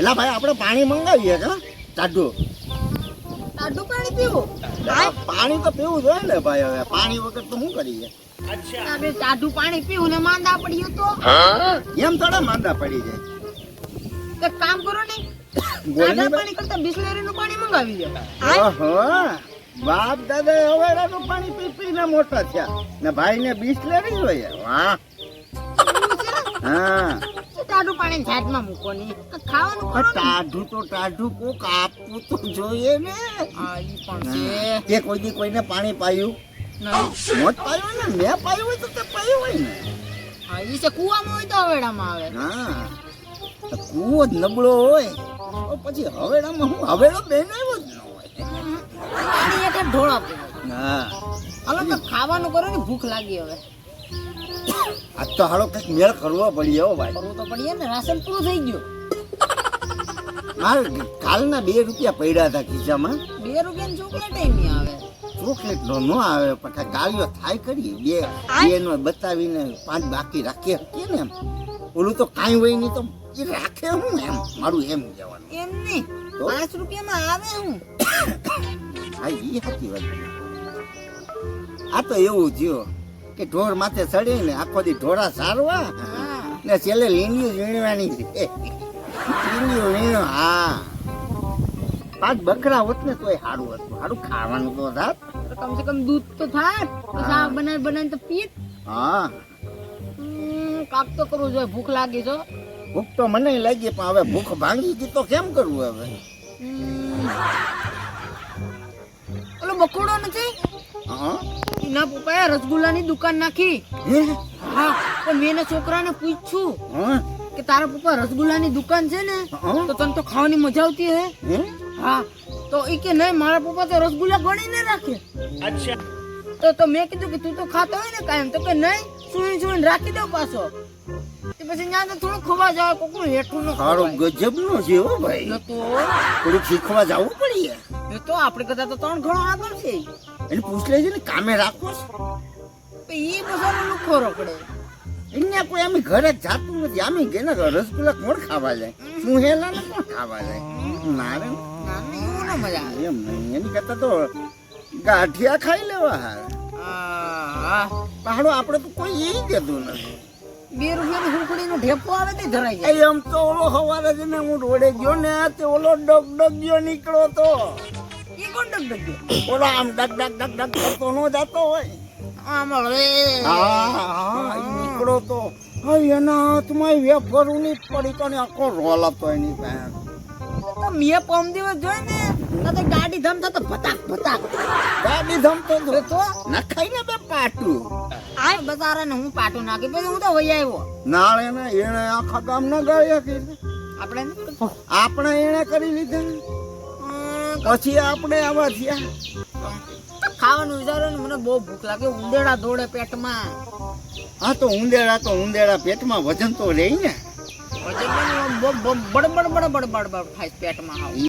એલા ભાઈ આપણે પાણી મંગાવીએ કે ટાઢું પાણી પીવું? પાણી તો પીવું જોઈએ ને ભાઈ. હવે પાણી વગર તો શું કરીએ? આપણે ટાઢું પાણી પીવું ને માંદા પડીએ તો એમ થોડા માંદા પડી જાય. એક કામ કરો ને, બોલની ટાઢા પાણી કરતા બિસ્લેરીનું પાણી મંગાવી દો. ઓહો, બાપ દાદા હવેડાનું પાણી પી પીને મોટા થયા ને ભાઈને બિસ્લેરી જોઈએ. વાહ. હા, ટાઢું પાણી ઝાડમાં મૂકો ને ખાવાનું કરો ને. ટાઢું તો ટાઢું કોક આપવું તો જોઈએ ને. હા, ઈ પણ છે. તે કોઈ દી કોઈને પાણી પાયું? નહીં. મોત પાયું હોય ને, મેં પાયું હોય તો તે પાયું હોય ને. હા, ઈ છે કુવામાં હોય તો હવેડામાં આવે. હા, તો કૂવો જ નબળો હોય તો પછી હવેડામાં હું હવેડો બેનાવ્યો જ ન હોય. પાણી એટલે ઢોળા પીવો. હા, હાલો તો ખાવાનું કરો ને, ભૂખ લાગી હવે. આજ તો હાલો કઈક મેળ કરવો પડ્યો હો ભાઈ. કરવું તો પડીએ ને, રાશન પૂરું થઈ ગયું. મારે કાલના 2 રૂપિયા પડ્યા હતા ખિસ્સામાં. 2 રૂપિયાની ચોકલેટ નહીં આવે. ચોકલેટ નો ન આવે પણ ગાળીઓ થાય કરી. બે નો બતાવીને 5 બાકી રાખીએ શકીએ ને. એમ ઓલું તો કાંઈ હોય નહીં તો એ રાખે હું એમ મારું એમ કહેવાનું. એમ નહીં, 5 રૂપિયામાં આવે હું. હા, એ સાચી વાત. આ તો એવું થયું કે ઢોર માથે ચડીને આખો દી ઢોરા સારવા ને છેલ્લે લીંડિયું વીણવાની છે. લીંડિયું વીણો. હા, 5 બકરા હોત ને તોય સારું હતું. સારું ખાવાનું તો થાત. કમસે કમ દૂધ તો થાય, શાક બનાવીને તો પીત. હા, કાક તો કરવું જોઈએ, ભૂખ લાગી છે. ભૂખ તો મને લાગી પણ હવે ભૂખ ભાંગી ગઈ તો કેમ કરવું હવે? ઓલો બકોડો નથી, હા, એના પપ્પાએ રસગુલ્લાની દુકાન નાખી. હે? હા, પણ મેં એના છોકરાને પૂછ્યું હા, કે તારા પપ્પા રસગુલ્લાની દુકાન છે ને, હા. તો તને તો ખાવાની મજા આવતી હે? હે? હા, તો એ કે નહીં, મારા પપ્પા તો રસગુલ્લા ગણીને રાખે. અચ્છા. તો મેં કીધું કે તું તો ખાતો હોય ને કાયમ, તો કે નહીં, સુઈને રાખી દઉં પાછો. તે પછી ત્યાં તો થોડું ખવા જાવ, કોકનું હેઠું ન સારો ખવાય. ગજબનો છે હો ભાઈ. એ તો થોડુંક શીખવા જવું પડીએ. એ તો આપણે કરતા તો 3 ગણો આગળ છે. એને પૂછ લેજે ને કામે રાખો છો. તો એ બધાનો લુખો રખડે. એને કોઈ અમે ઘરે જ જાતું નથી. અમે કે ને રસગુલ્લા કોણ ખાવા જાય? શું હેલા ને કોણ ખાવા જાય? ના રે, ના, એવું ના મજા આવે. એમ નહીં. એની કરતા તો ગાંઠિયા ખાઈ લેવા હાર. હા, પહાડો આપણે તો કોઈ એ દેતું નથી. 2 રૂપિયાની હુકડીનો ઢેપો આવે તે ધરાઈ જાય. એમ તો ઓલો સવારે છે ને હું રોડે ગયો ને તે ઓલો ડગડગિયો નીકળો તો. એ કોણ ડગડગ્યો? ઓલો આમ ડગ ડગ ડગ ડગ કરતો નો જાતો હોય. આમાં હવે હા, ઈ નીકળો તો. હા, એના હાથમાં વેફરની પડી તો ને આખો રોલ હતો એની પાસે. તો મેં પમ દિવસ જોઈ ને, તો ગાડી ધમ થતો ભતાક ભતાક. ગાડી ધમતો તો નખાઈ ને બે પાટું. આ બતારાને હું પાટું નાખી, પછી હું તો વહી આવ્યો. નાળે ને એને આખા ગામના ગાળ્યા કીધું. આપણે એને કરી લીધા ને. પછી આપણે આવા થયા. ખાવાનું વિચારો ને, મને બહુ ભૂખ લાગે. ઉંદેડા દોડે પેટમાં. હા, તો ઉંદેડા પેટમાં વજન તો રહી ને. બડબડ બડબડ બડબડ થાય પેટમાં.